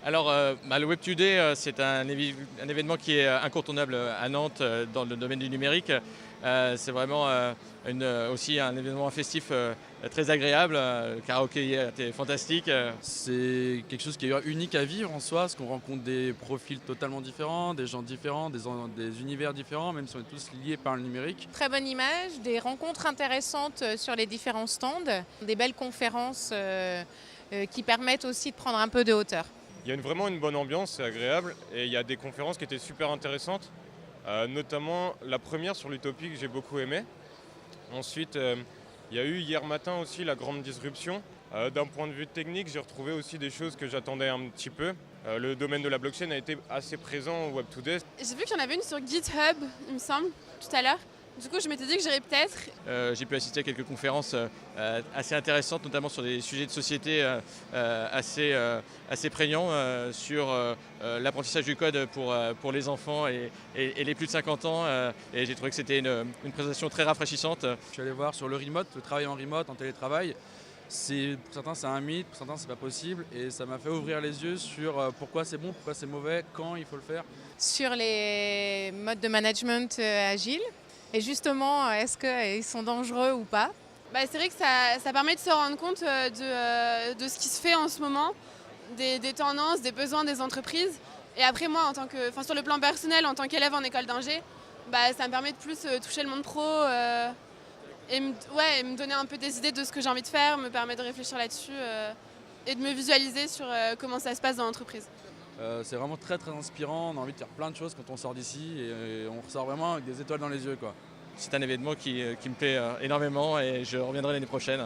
Alors, le Web Today, c'est un événement qui est incontournable à Nantes dans le domaine du numérique. C'est vraiment aussi un événement festif très agréable. Le karaoké hier était fantastique. C'est quelque chose qui est unique à vivre en soi, parce qu'on rencontre des profils totalement différents, des gens différents, des univers différents, même si on est tous liés par le numérique. Très bonne image, des rencontres intéressantes sur les différents stands, des belles conférences qui permettent aussi de prendre un peu de hauteur. Il y a vraiment une bonne ambiance, c'est agréable et il y a des conférences qui étaient super intéressantes, notamment la première sur l'utopie que j'ai beaucoup aimé. Ensuite, il y a eu hier matin aussi la grande disruption. D'un point de vue technique, j'ai retrouvé aussi des choses que j'attendais un petit peu. Le domaine de la blockchain a été assez présent au Web Today. J'ai vu qu'il y en avait une sur GitHub, il me semble, tout à l'heure. Du coup, je m'étais dit que j'irais peut-être. J'ai pu assister à quelques conférences assez intéressantes, notamment sur des sujets de société assez prégnants, sur l'apprentissage du code pour les enfants et les plus de 50 ans. Et j'ai trouvé que c'était une présentation très rafraîchissante. Je suis allé voir sur le remote, le travail en remote, en télétravail. Pour certains c'est un mythe, pour certains c'est pas possible, et ça m'a fait ouvrir les yeux sur pourquoi c'est bon, pourquoi c'est mauvais, quand il faut le faire. Sur les modes de management agile, et justement, est-ce qu'ils sont dangereux ou pas? C'est vrai que ça permet de se rendre compte de ce qui se fait en ce moment, des tendances, des besoins des entreprises. Et après moi, sur le plan personnel, en tant qu'élève en école d'ingé, ça me permet de plus toucher le monde pro et me donner un peu des idées de ce que j'ai envie de faire, me permet de réfléchir là-dessus et de me visualiser sur comment ça se passe dans l'entreprise. C'est vraiment très très inspirant, on a envie de faire plein de choses quand on sort d'ici, et on ressort vraiment avec des étoiles dans les yeux, quoi. C'est un événement qui me plaît énormément et je reviendrai l'année prochaine.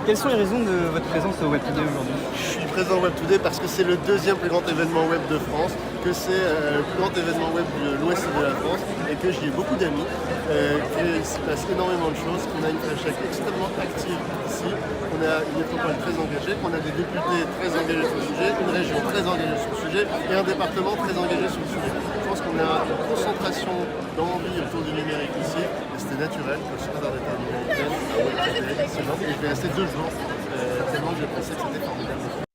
Quelles sont les raisons de votre présence au Web Today aujourd'hui? Je suis présent au Web Today parce que c'est le deuxième plus grand événement web de France, que c'est le plus grand événement web de l'ouest de la France et que j'y ai beaucoup d'amis, qu'il s'y passe énormément de choses, qu'on a une FlashTech extrêmement active ici, qu'on a une métropole très engagée, qu'on a des députés très engagés sur le sujet, une région très engagée sur le sujet et un département très engagé sur le sujet. Je pense qu'on a une concentration d'envie autour du numérique ici et c'était naturel que je sois dans l'État américain à Web Today. Et je vais rester 2 jours tellement j'ai pensé que c'était formidable.